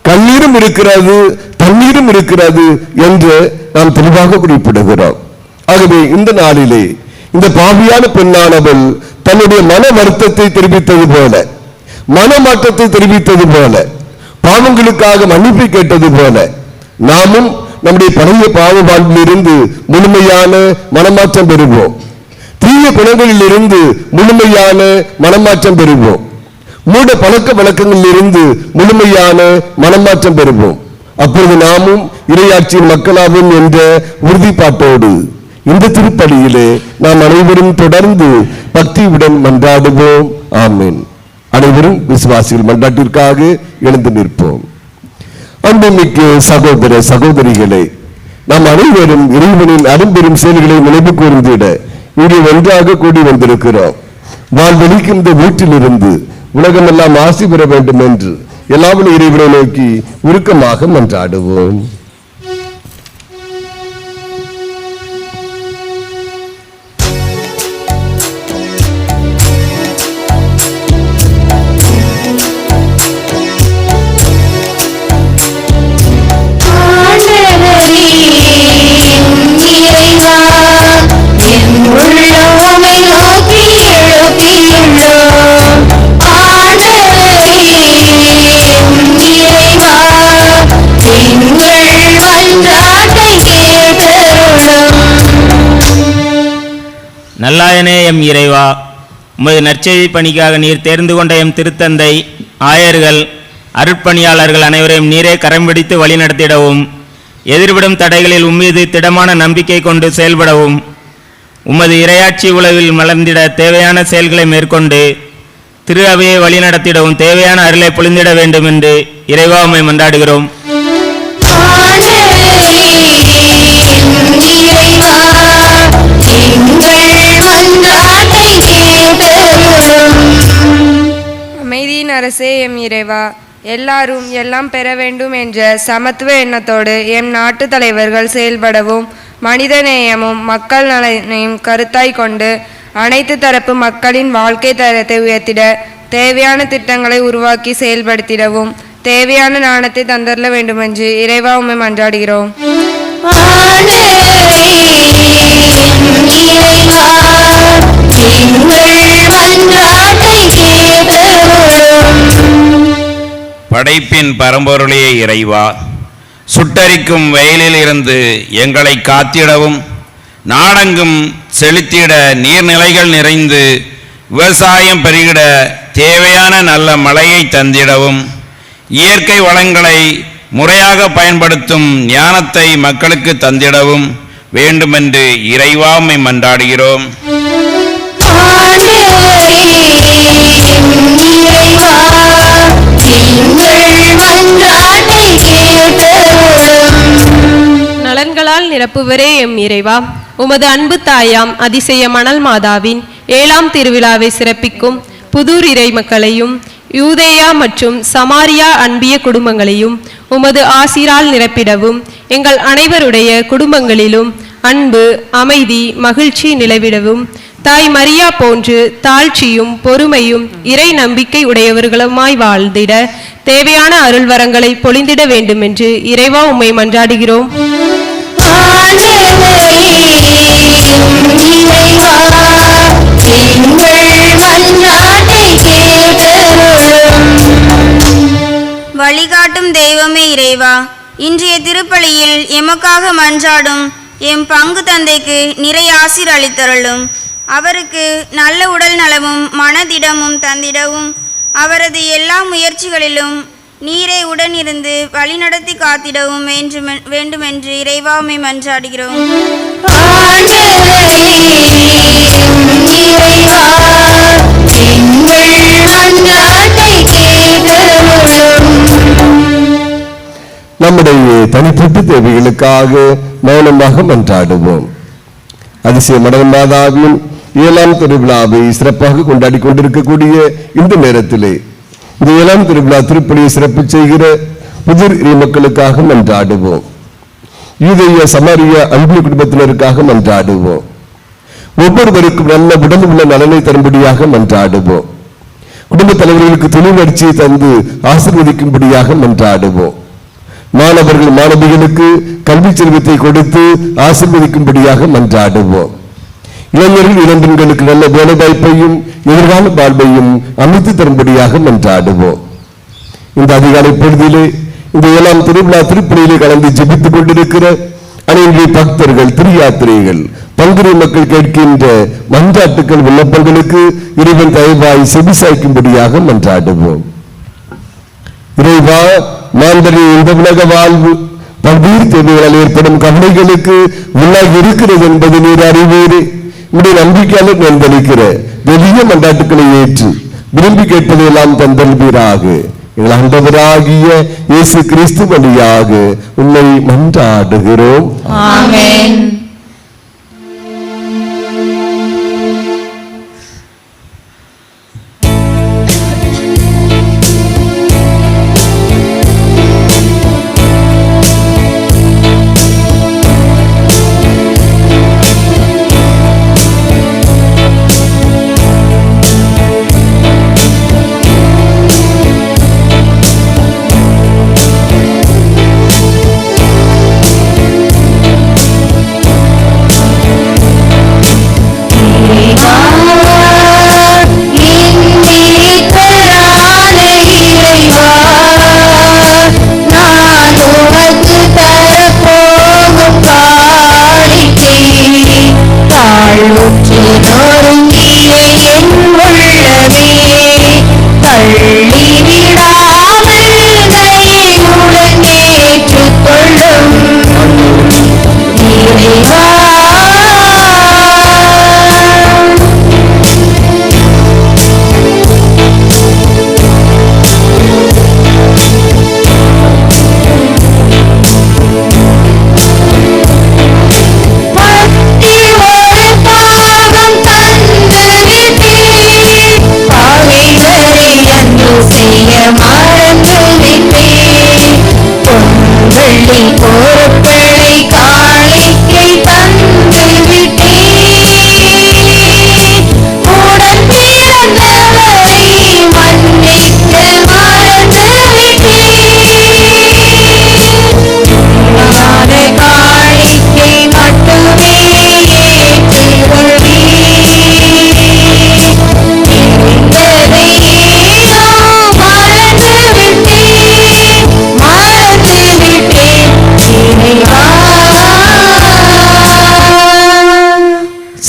கண்ணீரும் இருக்கிறது, தண்ணீரும் இருக்கிறது என்று நாம் தெளிவாக குறிப்பிடுகிறோம். ஆகவே இந்த நாளிலே இந்த பாவியான பெண்ணானவள் தன்னுடைய மன வருத்தத்தை தெரிவித்தது போல, மனமாற்றத்தை தெரிவித்தது போல, பாவங்களுக்காக மன்னிப்பு கேட்டது போல, நாமும் நம்முடைய பழைய பாவ வாழ்விலிருந்து முழுமையான மனமாற்றம் பெறுவோம். தீய குணங்களில் இருந்து முழுமையான மனமாற்றம் பெறுவோம். மூட பழக்க வழக்கங்களில் இருந்து முழுமையான மனமாற்றம் பெறுவோம். அப்பொழுது நாமும் இறையாட்சியின் மக்களாகும் என்ற உறுதிப்பாட்டோடு இந்த திருப்பலியிலே நாம் அனைவரும் தொடர்ந்து பக்தியுடன் மன்றாடுவோம். ஆமென். அனைவரும் விசுவாசிகள் மன்றாட்டிற்காக எழுந்து நிற்போம். அன்புமிக்க சகோதர சகோதரிகளே, நாம் அனைவரும் இறைவனின் அரும்பெரும் செயல்களை நினைவு கூர்ந்திட இங்கே ஒன்றாக கூடி வந்திருக்கிறோம். வாழ்வெளிக்கின்ற வீட்டிலிருந்து உலகமெல்லாம் ஆசி பெற வேண்டும் என்று எல்லாவற்றையும் இறைவனை நோக்கி உருக்கமாக மன்றாடுவோம். நல்லாயனே எம் இறைவா, உமது நற்செய்தி பணிக்காக நீர் தேர்ந்து கொண்ட எம் திருத்தந்தை, ஆயர்கள், அருட்பணியாளர்கள் அனைவரையும் நீரே கரம் பிடித்து வழிநடத்திடவும், எதிர்விடும் தடைகளில் உம்மீது திடமான நம்பிக்கை கொண்டு செயல்படவும், உமது இறையாட்சி உலகில் மலர்ந்திட தேவையான செயல்களை மேற்கொண்டு திரு அவையை வழிநடத்திடவும் தேவையான அருளை பொழிந்திட வேண்டும் என்று இறைவா உம்மை மன்றாடுகிறோம். அமைதியின் அரசே எம் இறைவா, எல்லாரும் எல்லாம் பெற வேண்டும் என்ற சமத்துவ எண்ணத்தோடு எம் நாட்டு தலைவர்கள் செயல்படவும், மனித நேயமும் மக்கள் நலனையும் கருத்தாய் கொண்டு அனைத்து தரப்பு மக்களின் வாழ்க்கை தரத்தை உயர்த்திட தேவையான திட்டங்களை உருவாக்கி செயல்படுத்திடவும் தேவையான நாணத்தை தந்தரல வேண்டும் என்று இறைவா உம்மை மன்றாடுகிறோம். படைப்பின் பரம்பொருளே இறைவா, சுட்டரிக்கும் வெயிலில் இருந்து எங்களை காத்திடவும், நாடெங்கும் செழித்திட நீர்நிலைகள் நிறைந்து விவசாயம் பெருகிட தேவையான நல்ல மழையை தந்திடவும், இயற்கை வளங்களை முறையாக பயன்படுத்தும் ஞானத்தை மக்களுக்கு தந்திடவும் வேண்டுமென்று இறைவா உம்மை மன்றாடுகிறோம். நலன்களால் நிரப்புவரே எம் இறைவா, உமது அன்பு தாயாம் அதிசய மணல் மாதாவின் 7ஆம் திருவிழாவை சிறப்பிக்கும் புதூர் இறை மக்களையும் யூதேயா மற்றும் சமாரியா அன்பிய குடும்பங்களையும் உமது ஆசிரால் நிரப்பிடவும், எங்கள் அனைவருடைய குடும்பங்களிலும் அன்பு, அமைதி, மகிழ்ச்சி நிலவிடவும், தாய் மரியா போன்று தாழ்ச்சியும் பொறுமையும் இறை நம்பிக்கை உடையவர்களுமாய் வாழ்ந்திட தேவையான அருள்வரங்களை பொழிந்திட வேண்டும் என்று இறைவா உம்மை மன்றாடுகிறோம். வழிகாட்டும் தெய்வமே இறைவா, இன்றைய திருப்பலியில் எமக்காக மன்றாடும் எம் பங்கு தந்தைக்கு நிறைய ஆசீர் அளித்தருளும். அவருக்கு நல்ல உடல் நலமும் மனதிடமும் தந்திடவும், அவரது எல்லா முயற்சிகளிலும் நீரை உடனிருந்து வழிநடத்தி காத்திடவும் வேண்டுமென்று இறைவா உம்மை மன்றாடுகிறோம். நம்முடைய தனிப்பட்ட தேவைகளுக்காக மௌனமாக மன்றாடுவோம். அதிசய மடல் மாதாவின் 7ஆம் திருவிழாவை சிறப்பாக கொண்டாடி கொண்டிருக்கக்கூடிய இந்த நேரத்திலே இந்த 7ஆம் திருவிழா திருப்பலியை சிறப்பு செய்கிற புதிர் இறை மக்களுக்காக மன்றாடுவோம். யூதேய சமாரியா அன்பிய குடும்பத்தினருக்காக மன்றாடுவோம். ஒவ்வொருவருக்கும் நல்ல உடல் உள்ள நலனை தரும்படியாக மன்றாடுவோம். குடும்ப தலைவர்களுக்கு தொழில் வளர்ச்சியை தந்து ஆசீர்வதிக்கும்படியாக மன்றாடுவோம். மாணவர்கள் மாணவிகளுக்கு கல்வி செல்வத்தை கொடுத்து ஆசீர்வதிக்கும்படியாக மன்றாடுவோம். இளைஞர்கள் இளம்பெண்களுக்கு நல்ல வேலை வாய்ப்பையும் எதிர்கால வாழ்வையும் அமைத்து தரும்படியாக மன்றாடுவோம். இந்த அதிகாலை பொழுதிலே இந்த 7ஆம் திருவிழா திருப்பலியிலே கலந்து ஜெபித்துக் கொண்டிருக்கிற அனைத்து பக்தர்கள், திரியாத்திரைகள், பங்குரி மக்கள் கேட்கின்ற மன்றாட்டுக்கள், விண்ணப்பங்களுக்கு இறைவன் தயவாய் செவிசாய்க்கும்படியாக மன்றாடுவோம். இறைவா, மாந்தரின் இந்த உலக வாழ்வு பல்வேறு தேவைகளால் ஏற்படும் கவலைகளுக்கு உள்ளாகி இருக்கிறது என்பது நீர் அறிவீரே. உடைய நம்பிக்கையாளர் நந்தளிக்கிற வெளிய மன்றாட்டுக்களை ஏற்று விரும்பி கேட்பதையெல்லாம் தந்தல்வீராக. எங்கள் ஆண்டவராகிய இயேசு கிறிஸ்து வழியாக உம்மை மன்றாடுகிறோம். ஆமென்.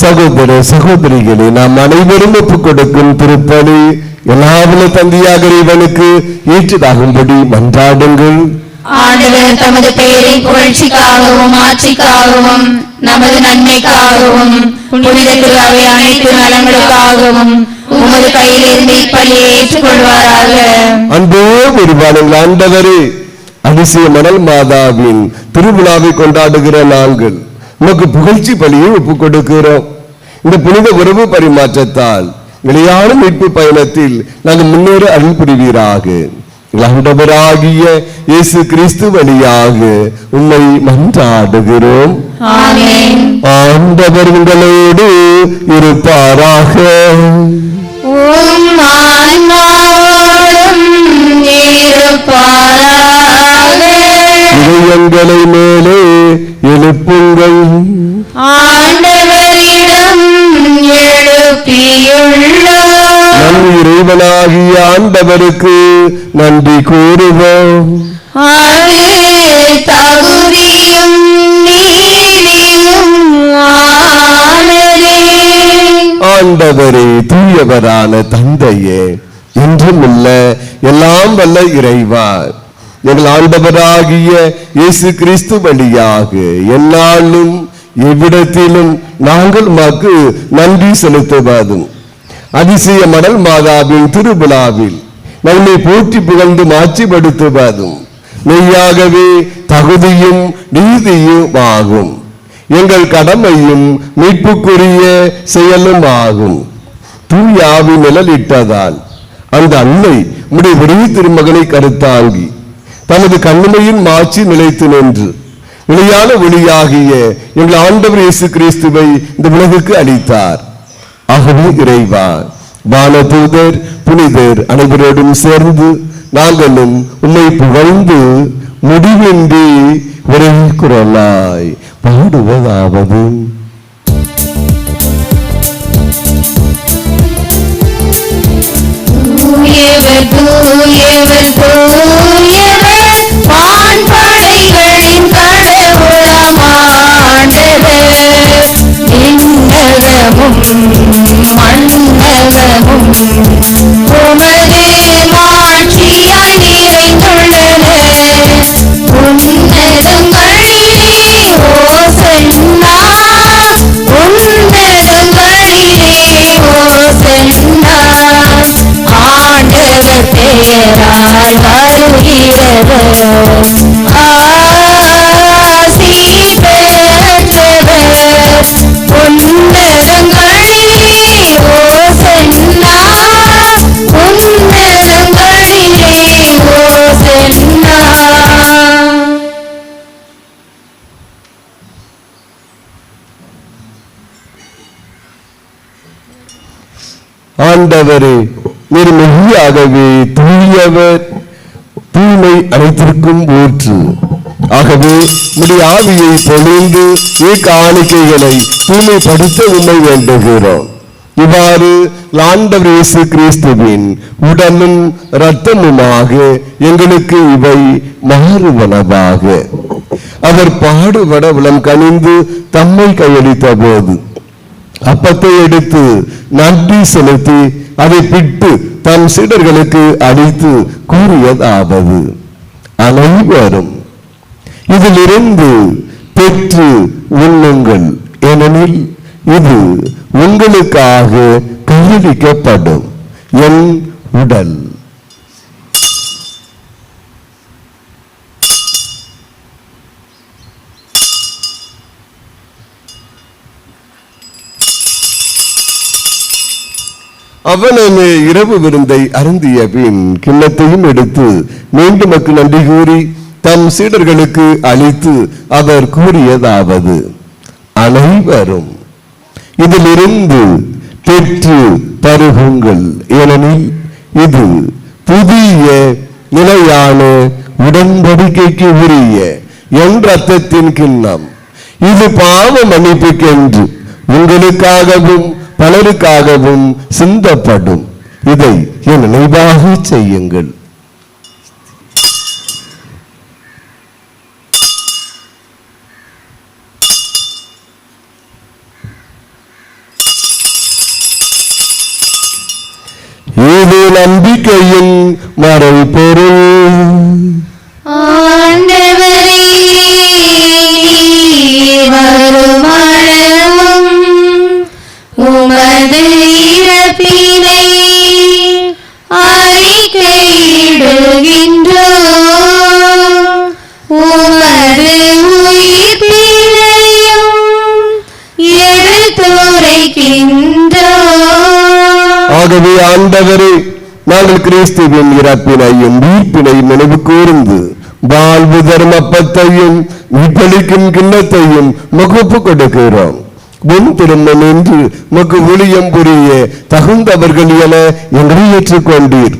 சகோதர சகோதரிகளே, நாம் அனைவரும் ஒப்புக் கொடுக்கும் திருப்பலி எல்லாவல்ல தந்தையாக இறைவனுக்கு ஏற்றதாகும்படி மன்றாடுங்கள். ஆண்டவர் தமது பெயரின் புகழ்ச்சிக்காகவும் ஆட்சிக்காகவும் நமது நன்மைக்காகவும் புனித திருவை அனைத்து நலங்களுக்காகவும் உமது கையிலிருந்து இப்பலியை ஏற்றுக்கொள்வாராக. அன்பே ஒருவானில் ஆண்டவரே, அதிசய மணல் மாதாவின் திருவிழாவை கொண்டாடுகிற நாங்கள் உமக்கு புகழ்ச்சி பலியை ஒப்புக் கொடுக்கிறோம். இந்த புனித உறவு பரிமாற்றத்தால் நிலையான மீட்பு பயணத்தில் நாங்கள் முன்னேற அருள் புரிவீராக. ஆண்டவராகிய இயேசு கிறிஸ்து வழியாக உம்மை மன்றாடுகிறோம். ஆமென். ஆண்டவர் உங்களோடு இருப்பாராக. உம் ஆன்மாவோடும் இருப்பாராக. இதயங்களை மேலே எழுப்புங்கள். ஆண்டவரிடம் எழுப்பியுள்ளோம். நம் இறைவனாகிய ஆண்டவருக்கு நன்றி கூறுவோம். அது தகுதியும் நீதியும் ஆனதே. ஆண்டவரே, தூயவரான தந்தையே, என்றும் உள்ள எல்லாம் வல்ல இறைவா, எங்கள் ஆண்டவராகிய இயேசு கிறிஸ்து வழியாக எந்நாளும் எவ்விடத்திலும் நாங்கள் உமக்கு நன்றி செலுத்துவதும் அதிசய மணல் மாதாவின் திருவிழாவில் நம்மை போற்றி புகழ்ந்து மாட்சிப்படுத்துவதும் மெய்யாகவே தகுதியும் நீதியும் ஆகும். எங்கள் கடமையும் மீட்புக்குரிய செயலும் ஆகும். தூயாவி நிழலிட்டதால் அந்த அன்னை உம்முடைய ஒரே திருமகனை கருத்தாங்கி தனது கண்ணிமையின் மாட்சி நிலைத்து நின்று நிலையான ஒளியாகிய எங்கள் ஆண்டவர் இயேசு கிறிஸ்துவை இந்த உலகுக்கு அளித்தார். ஆகவே இறைவா, வானதூதர் புனிதர் அனைவரோடும் சேர்ந்து நாங்களும் உம்மை புகழ்ந்து முடிவின்றி ஒரே குரலாய் பாடுவதாவது: தூயவர் தூயவர் தூயவர் ஆசி பெற்றவர் உன்னதங்களிலே ஓசன்னா உன்னதங்களிலே ஓசன்னா. ஆண்டவரே, நீர் மெய்யாகவே தூயவர், தூய்மை அனைத்திற்கும் ஊற்று. ஆகவே உம்முடைய ஆவியை பொழிந்து காணிக்கைகளை தூய்மைப்படுத்த உம்மை வேண்டுகிறோம். இவ்வாறு ஆண்டவர் இயேசு கிறிஸ்துவின் உடலும் இரத்தமுமாக எங்களுக்கு இவை மாறுவனவாக. அவர் பாடுபட உளம் கனிந்து தம்மை கையளித்த போது அப்பத்தை எடுத்து நன்றி செலுத்தி அதை பிட்டு தம் சீடர்களுக்கு அளித்து கூறியதாவது, அனைவரும் இதிலிருந்து பெற்று உண்ணுங்கள், ஏனெனில் இது உங்களுக்காக கையளிக்கப்படும் என் உடல். அவனமே இரவு விருந்தை அருந்திய பின் கிண்ணத்தையும் எடுத்து மீண்டும் நன்றி கூறி தம் சீடர்களுக்கு அளித்து அவர் கூறியதாவது, அனைவரும் இதிலிருந்து பெற்று பருகுங்கள், ஏனெனில் இது புதிய நிலையான உடன்படிக்கைக்கு உரிய என் இரத்தத்தின் கிண்ணம். இது பாவ மன்னிப்புக்கென்று உங்களுக்காகவும் பலருக்காகவும் சிந்தப்படும். இதை என் நினைவாக செய்யுங்கள். இது நம்பிக்கையின் மறைபொருள். ஆண்டவரே, வருமளவும் உமது இறப்பினை அறிக்கையிடுகின்றோம், உமது உயிர்ப்பினையும் எடுத்துரைக்கின்றோம். ஆகவே ஆண்டவரே, நாங்கள் கிறிஸ்துவின் இறப்பினையும் உயிர்ப்பினையும் நினைவு கூர்ந்து வாழ்வு தரும் அப்பத்தையும் மீட்பளிக்கும் கிண்ணத்தையும் மகுப்பு கொடுக்கிறோம். முன் திருமணம் என்று மக்கு ஊழியம் புரிய தகுந்தவர்கள் என எங்களை ஏற்றுக்கொண்டீர்.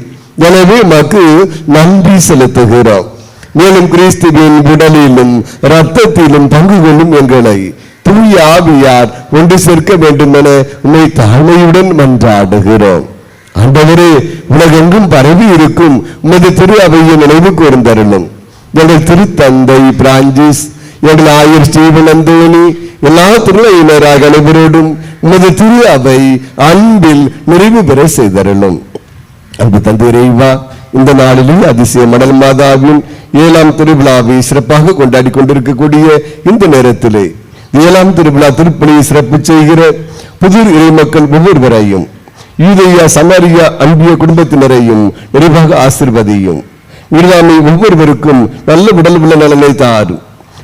எனவே மக்கு நன்றி செலுத்துகிறோம். மேலும் கிறிஸ்துவின் உடலிலும் இரத்தத்திலும் பங்கு கொள்ளும் எங்களை தூய ஆவியார் ஒன்று சேர்க்க வேண்டும் என உண்மை தாழ்மையுடன் மன்றாடுகிறோம். ஆண்டவரே, உலகெங்கும் பரவி இருக்கும் உமது திரு அவையை நினைவு கூர்ந்தருளும். எங்கள் திருத்தந்தை பிரான்சிஸ், எங்கள் ஆயர் ஸ்டீவன் அந்தோனி, எல்லா திருநயினராக அனைவரோடும் உமது திரு அவை அன்பில் நிறைவு பெற செய்தருளும். அன்பு தந்தை இறைவா, இந்த நாளிலே அதிசய மணல் மாதாவின் 7ஆம் திருவிழாவை சிறப்பாக கொண்டாடி கொண்டிருக்கக்கூடிய இந்த நேரத்திலே 7ஆம் திருவிழா திருப்பலியை சிறப்பு செய்கிற புது இறை மக்கள் ஒவ்வொருவரையும், யூதேயா சமாரியா அன்பிய குடும்பத்தினரையும் நிறைவாக ஆசீர்வதியும். இறைவாமை ஒவ்வொருவருக்கும் நல்ல உடல் உள்ள நலனை தாரும்.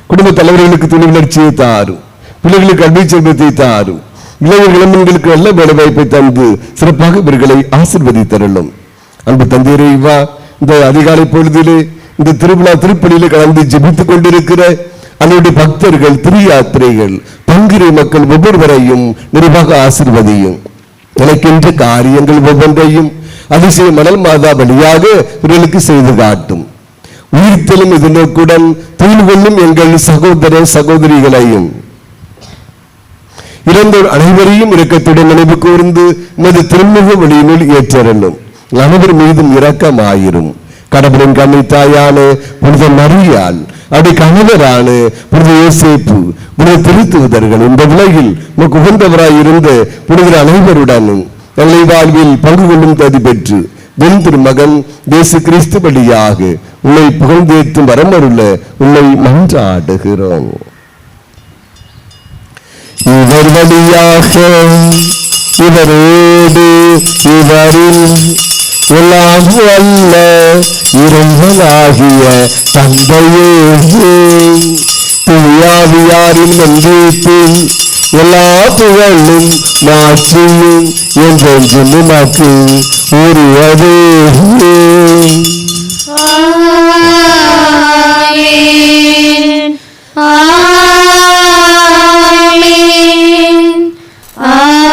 குடும்ப தலைவர்களுக்கு துணி வளர்ச்சியை தாரும். பிள்ளைகளுக்கு கல்வி செல்வத்தை தாரும். இளைஞர் இளம்பெண்களுக்கு நல்ல வேலை வாய்ப்பை தந்து சிறப்பாக இவர்களை ஆசீர்வதித்தருளும். அன்பு தந்தை இறைவா, இந்த அதிகாலை பொழுதிலே இந்த திருவிழா திருப்பலியிலே கலந்து ஜெபித்துக் கொண்டிருக்கிற அன்றைய பக்தர்கள், திரு யாத்திரைகள், பங்கிரை மக்கள் ஒவ்வொருவரையும் நிறைவாக ஆசீர்வதியும். எனக்கென்ற காரியங்கள் ஒவ்வொன்றையும் அதிசய மணல் மாதா வழியாக இவர்களுக்கு செய்து காட்டும். உயிர்த்தலும் எதிர்நோக்குடன் தூள் கொள்ளும் எங்கள் சகோதர சகோதரிகளையும் இறந்தோர் அனைவரையும் இரக்கத்துடன் நினைவு கூர்ந்து உமது திருமுக வழியினுள் ஏற்றருளும். அனைவர் மீதும் இரக்கமாயிரும். கடவுளின் கண்ணை தாயான புனித மரியாள், அப்படி கணவரான புனித யோசேப்பு, புனித திருத்தூதர்கள், இந்த உலகில் நமக்கு உகந்தவராய் இருந்த புனிதர் அனைவருடனும் எங்களை வாழ்வில் பங்கு கொள்ளும் தகுதி பெற்று வெண் திருமகன் இயேசு கிறிஸ்து வழியாக உன்னை புகழ்ந்தேற்றும் வரமருள உன்னை மன்றாடுகிறோம். இவர் வழியாக, இவரோடு, இவரில் எல்லாம் அல்ல இறைவனாகிய தந்தையே தூயாவியாரின் ஒன்றிப்பில் எல்லா புகழும் மாற்றியும் என்றென்று நமக்கு உரியதே. ஆமென். ஆமென். ஆமென்.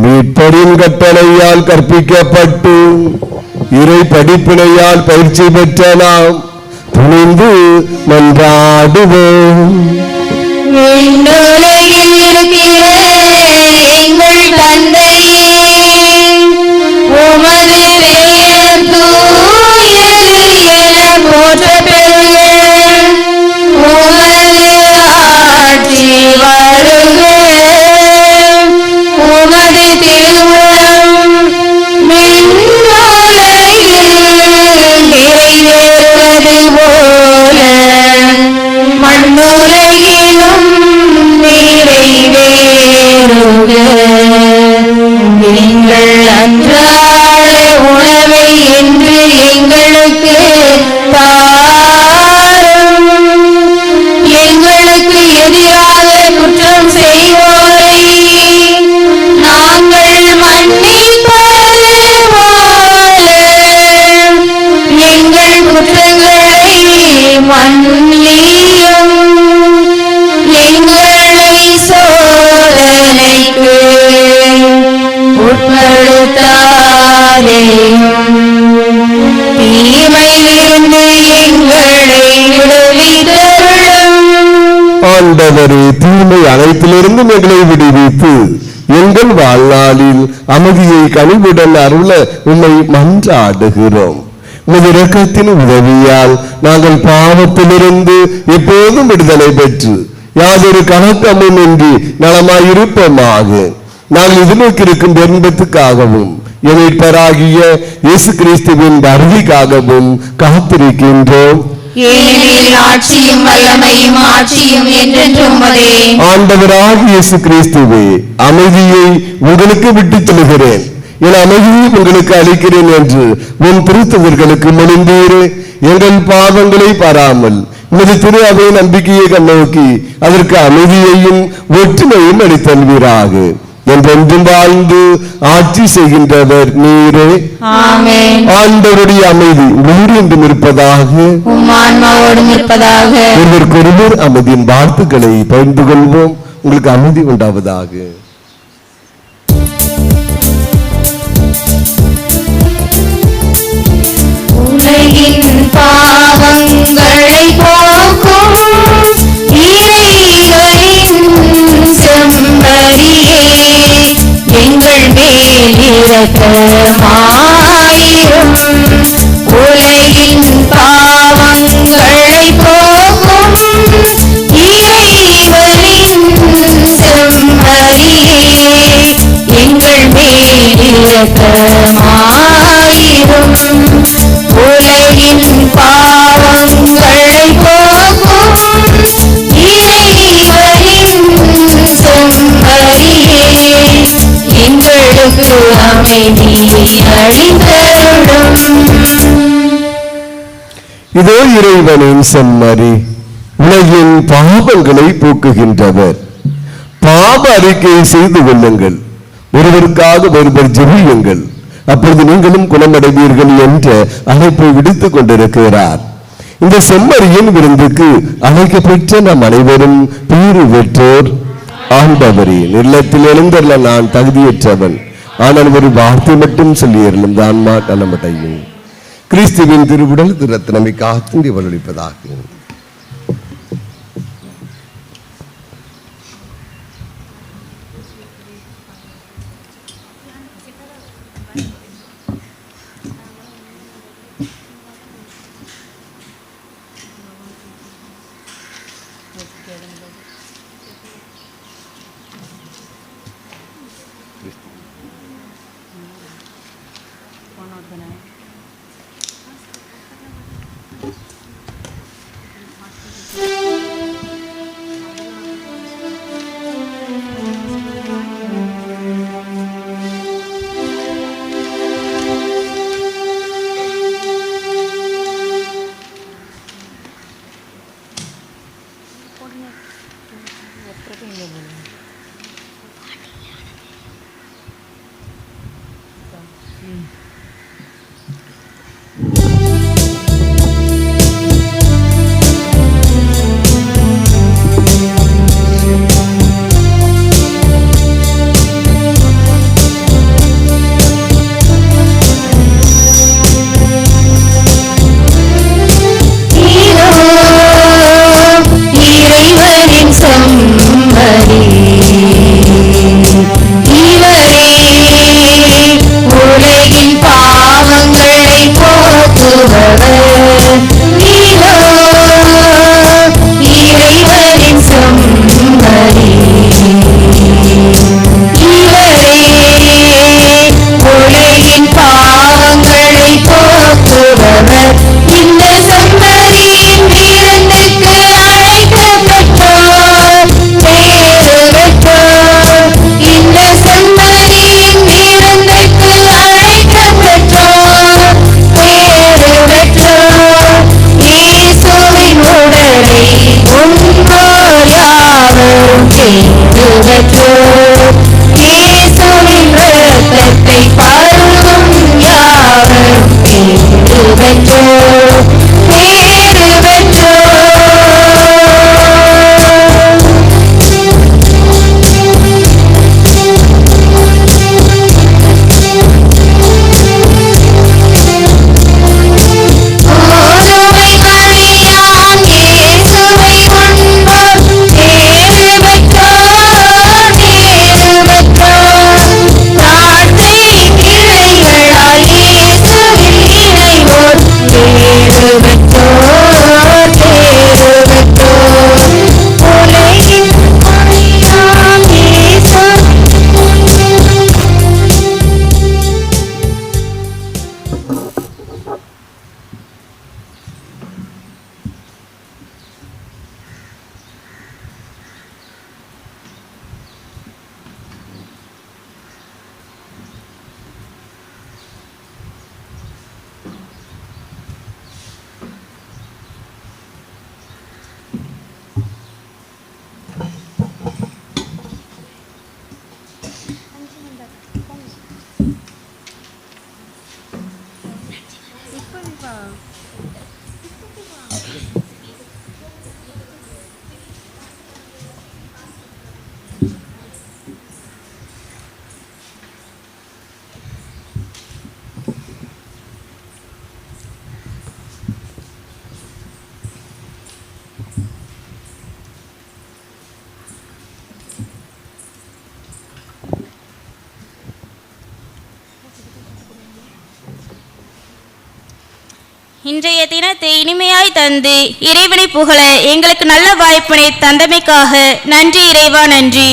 மீட்பரின் கட்டளையால் கற்பிக்கப்பட்டு இறை படிப்பினையால் பயிற்சி பெற்ற நாம் துணிந்து மன்றாடுவோம். விண்ணுலகில் இருக்கிற எங்கள் தந்தையே, உமது பெயர் தூயது என போற்றப் பெறுக. உமது ஆட்சி வருக. உமது திருவுளம் விண்ணுலகில் நிறைவேறுவது போல மண்ணுலகிலும் நிறைவேறுக. எங்கள் அன்றாட உணவை இன்று எங்களுக்கு தாரும். எங்களுக்கு எதிராக குற்றம் செய்வோரை நாங்கள் மன்னிப்பது போல எங்கள் குற்றங்களை மன்னியும். எங்களை சோதனைக்கு உட்படுத்தாதேயும். தீமையிலிருந்து எங்களை விடுவித்தருளும். ஆண்டவரே, தீமை அனைத்திலிருந்தும் எங்களை விடுவித்து எங்கள் வாழ்நாளில் அமைதியை கனிவுடன் அருள உம்மை மன்றாடுகிறோம். உமது இரக்கத்தின் உதவியால் நாங்கள் பாவத்திலிருந்து எப்போதும் விடுதலை பெற்று யாதொரு கலக்கமும் இன்றி நலமாயிருப்போமாக. நாங்கள் எதிர்நோக்கியிருக்கும் இன்பத்துக்காகவும் எமீட்பராகிய இயேசு கிறிஸ்துவின் வருகைக்காகவும் காத்திருக்கின்றோம். ஏனெனில் ஆட்சியும் வல்லமையும் ஆட்சியும் என்றென்றும் உமதே. ஆண்டவராகிய இயேசு கிறிஸ்துவே, அமைதியை உங்களுக்கு விட்டுச் செல்கிறேன், என் அமைதியை உங்களுக்கு அளிக்கிறேன் என்று உன் திருத்தவர்களுக்கு மொழிந்தீரே. எங்கள் பாவங்களை பாராமல் உமது திரு அவை நம்பிக்கையை கண்ணோக்கி அதற்கு அமைதியையும் ஒற்றுமையும் அளித்தல்வீராக. என்றென்றும் வாழ்ந்து ஆட்சி செய்கின்றவர் நீரே. ஆமென். ஆண்டவருடைய அமைதி உயிரென்றும் இருப்பதாக, உம் ஆன்மாவோடும் இருப்பதாக. ஒருவருக்கொருவர் அமைதியின் வார்த்தைகளை பகிர்ந்து கொள்வோம். உங்களுக்கு அமைதி உண்டாவதாக. உலகின் பாவங்களை போக்கும் இறைவனின் செம்மறியே, எங்கள் மேல் இரக்கமாயிரும். உலகின் பாவங்களை போக்கும் இறைவனின் செம்மறியே, எங்கள் மேல் இரக்கமாயிரும். உலகின் பாவங்களை போக்கும் இறைவனின் செம்மறியே, எங்களுக்கு அமைதி அளித்தருளும். இதோ இறைவனின் செம்மறி, உலகின் பாவங்களை போக்குகின்றவர். பாவ அறிக்கை செய்து கொள்ளுங்கள், ஒருவருக்காக ஒருவர் ஜெபியுங்கள், அப்பொழுது நீங்களும் குணமடைவீர்கள் என்ற அழைப்பை விடுத்துக் கொண்டிருக்கிறார். இந்த செம்மறியின் விருந்துக்கு அழைக்கப்பெற்ற நாம் அனைவரும் பேறு பெற்றோர். ஆண்டவரே, இல்லத்தில் எழுந்தல்ல நான் தகுதியற்றவன், ஆனால் ஒரு வார்த்தை மட்டும் சொல்லியிருந்த இந்த ஆன்மா நலமடையும். கிறிஸ்துவின் திருவுடல் திருரத்தினமை காத்து வலிப்பதாக. போக்குபவர் நீரோ இறைவனின் செம்மறி. இவரே உலகின் பாவங்களை போக்குபவர். இந்த செம்மறியின் விருந்துக்கு அழைக்கப்பட்டோர் பேறு பெற்றோர். இந்த செம்மறியின் விருந்துக்கு அழைக்கப்பட்டோர் பேறு பெற்றோர். இயேசுவின் உடலை உண்போர் யாவரும் பேறு பெற்றோர். இயேசுவின் இரத்தத்தை பருகும் யாவரும் பேறு பெற்றோர். பேறு பெற்றோர். ஓதுமை வழியாம் இயேசுவை உண்போர் பேறு பெற்றோர். பேறு பெற்றோர். வார்த்தையின் கிளைகளால் இயேசுவில் இணைவோர் பேறு பெற்றோர். பேறு பெற்றோர். உலகின் ஒளியாம் இயேசு இன்றைய தினத்தை இனிமையாய் தந்து இறைவனை புகழ எங்களுக்கு நல்ல வாய்ப்பினை தந்தமைக்காக நன்றி இறைவா, நன்றி.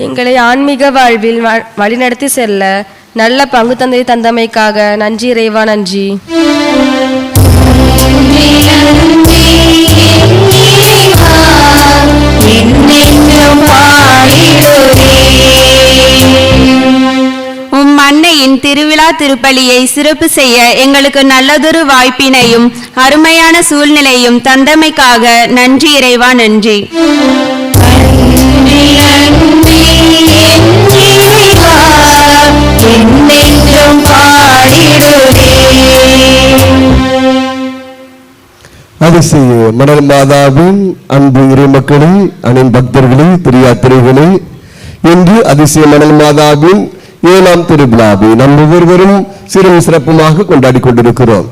எங்களை ஆன்மீக வாழ்வில் வழிநடத்தி செல்ல நல்ல பங்கு தந்தை தந்தமைக்காக நன்றி இறைவா, நன்றி. உம் அன்னையின் திருவிழா திருப்பலியை சிறப்பு செய்ய எங்களுக்கு நல்லதொரு வாய்ப்பினையும் அருமையான சூழ்நிலையும் தந்தமைக்காக நன்றி இறைவா, நன்றி. அதிசய மணல் மாதாவின் அன்பு இறை மக்களே, அணின் பக்தர்களே, திரியாத்திரைகளே, இன்று அதிசய மணல் மாதாவின் 7ஆம் திருவிழாவை நம் ஒவ்வொருவரும் சிறும் சிறப்புமாக கொண்டாடி கொண்டிருக்கிறோம்.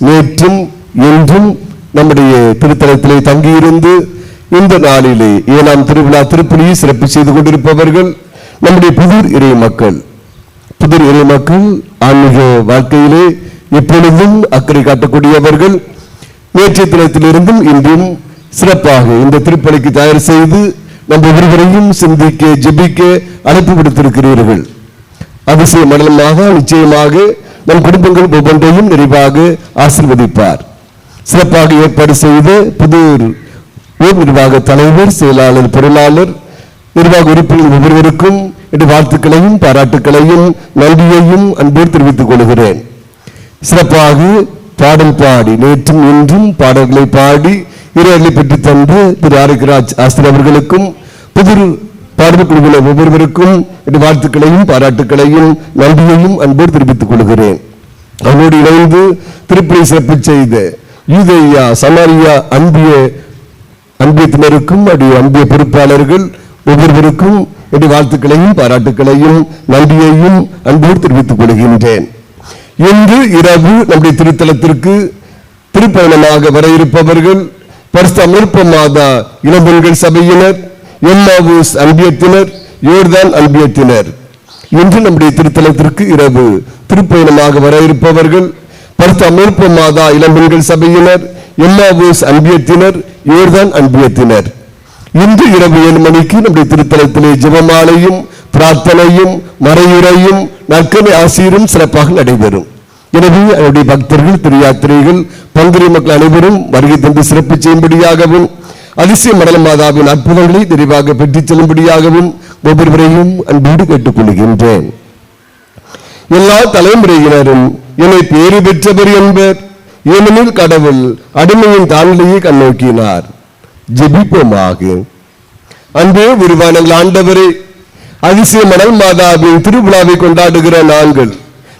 நேற்றும் இன்றும் நம்முடைய திருத்தலத்திலே தங்கியிருந்து இந்த நாளிலே 7ஆம் திருவிழா திருப்பலியை சிறப்பு செய்து கொண்டிருப்பவர்கள் நம்முடைய புதிர் இறை மக்கள். புதிர் இறை மக்கள் ஆன்மீக வாழ்க்கையிலே எப்பொழுதும் அக்கறை காட்டக்கூடியவர்கள். நேற்றைய தினத்திலிருந்தும் இன்றும் சிறப்பாக இந்த திருப்பலிக்கு தயார் செய்து நம் ஒவ்வொருவரையும் சிந்திக்க ஜெபிக்க அழைப்பு விடுத்திருக்கிறீர்கள். அதிசய மண்டலமாக நிச்சயமாக நம் குடும்பங்கள் ஒவ்வொன்றையும் நிறைவாக ஆசீர்வதிப்பார். சிறப்பாக ஏற்பாடு செய்த புதிர் நிர்வாக தலைவர், செயலாளர், பொருளாளர், நிர்வாக உறுப்பினர் ஒவ்வொருவருக்கும் வாழ்த்துக்களையும் பாராட்டுக்களையும் நன்றியையும் அன்போடு தெரிவித்துக் கொள்கிறேன். சிறப்பாக பாடல் பாடி நேற்றும் இன்றும் பாடல்களை பாடி இறையர்களை பெற்று தந்த திரு ஆரோக்கியராஜ் ஆசிரியர் அவர்களுக்கும் புதிர் பாடல் குழுவினர் ஒவ்வொருவருக்கும் வாழ்த்துக்களையும் பாராட்டுக்களையும் நன்றியையும் அன்போடு தெரிவித்துக் கொள்கிறேன். அவரோடு இணைந்து திருப்பலி சிறப்பு செய்த யூதேயா சமாரியா அன்பியத்தினருக்கும் அன்பிய பொறுப்பாளர்கள் ஒவ்வொருவருக்கும் என்னுடைய வாழ்த்துக்களையும் பாராட்டுக்களையும் நன்றியையும் அன்போடு தெரிவித்துக் கொள்கின்றேன். இன்று இரவு நம்முடைய திருத்தலத்திற்கு திருப்பயணமாக வர இருப்பவர்கள் பரிசுத்த அமிர்த மாதா இளம்பெண்கள் சபையினர், எம்மாவூஸ் அன்பியத்தினர், யோர்தான் அன்பியத்தினர். இன்று நம்முடைய திருத்தலத்திற்கு இரவு திருப்பயணமாக வர இருப்பவர்கள் பரிசுத்த அமிர்த மாதா இளம்பெண்கள் சபையினர், எம்மாவூஸ் அன்பியத்தினர், யோர்தான் அன்பியத்தினர். இன்று இரவு 7 மணிக்கு நம்முடைய திருத்தலத்திலே ஜெபமாலையும் பிரார்த்தனையும் மறையுறையும் நற்கனை ஆசீரும் சிறப்பாக நடைபெறும். எனவே அவருடைய பக்தர்கள், திரு பங்குரி மக்கள் அனைவரும் வருகை தந்து சிறப்பு செய்யும்படியாகவும் அதிசய மடல மாதாவின் அற்புதங்களை நிறைவாக பெற்றுச் செல்லும்படியாகவும் ஒவ்வொருவரையும் அன்போடு கேட்டுக் கொள்கின்றேன். எல்லா தலைமுறையினரும் என்னை பேறு பெற்றவர் என்பர், ஏனெனில் கடவுள் அடிமையின் தாழ்நிலையை கண்ணோக்கினார். ஜெபிப்போமாக. அன்பே உருவானங்கள் ஆண்டவரே, அதிசய மணல் மாதாவின் திருவிழாவை கொண்டாடுகிற நாங்கள்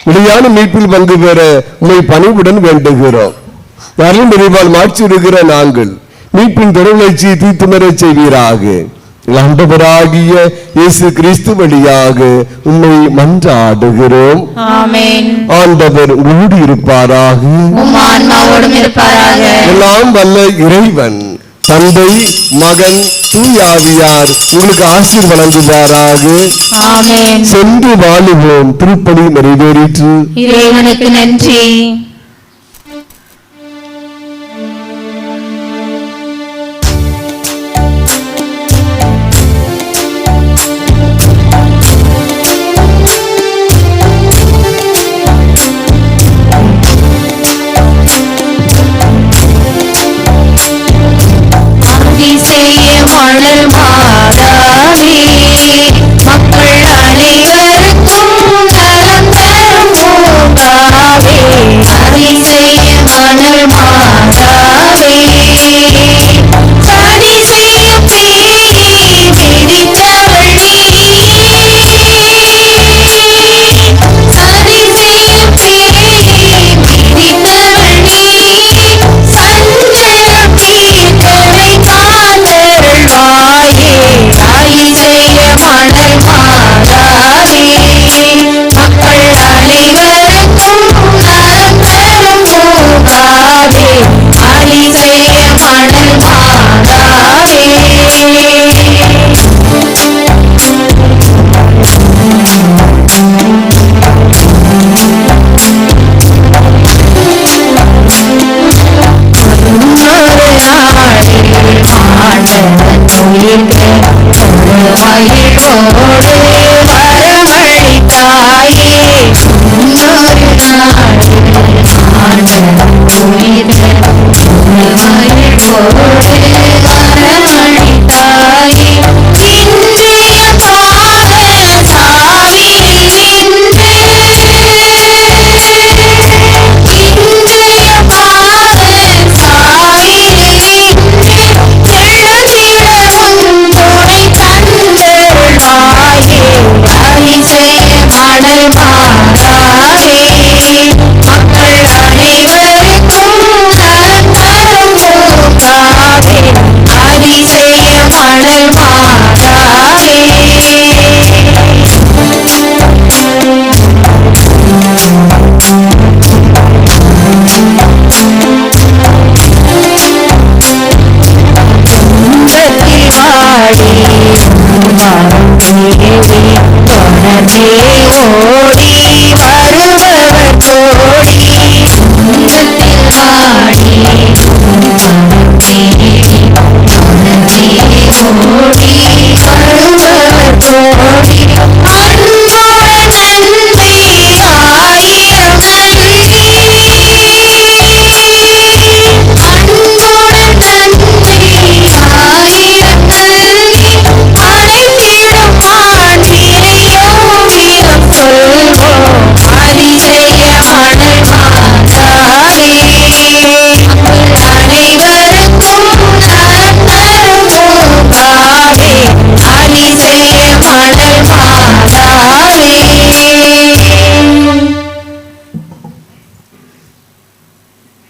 நிலையான மீட்பில் பங்கு பெற உம்மை பணிவுடன் வேண்டுகிறோம். அருள் நிறைவால் மாற்றிடுகிற நாங்கள் மீட்பின் தொடர்ச்சியை தீர்த்துமரச் செய்வீராக. ஆண்டவராகிய இயேசு கிறிஸ்து வழியாக உம்மை மன்றாடுகிறோம். ஆமென். ஆண்டவர் உங்களோடு இருப்பாராக. உம் ஆன்மாவோடும் இருப்பாராக. எல்லாம் வல்ல இறைவன் தந்தை, மகன், தூய ஆவியார் உங்களுக்கு ஆசீர் வழங்குவாராக. ஆமென். சென்று வாழுவோம். திருப்பலி நிறைவேறிற்று. இறைவனுக்கு நன்றி.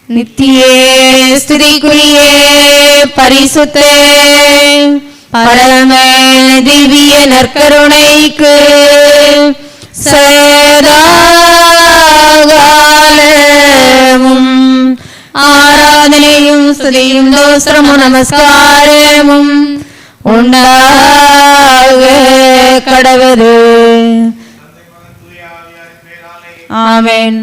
நித்திய ஸ்துதிக்குரிய பரிசுத்த பரம திவ்ய நற்கருணைக்கு சதாகாலமும் ஆராதனையும் ஸ்துதியும் தோத்திரமும் நமஸ்காரமும் உண்டாக கடவுது. ஆமென்.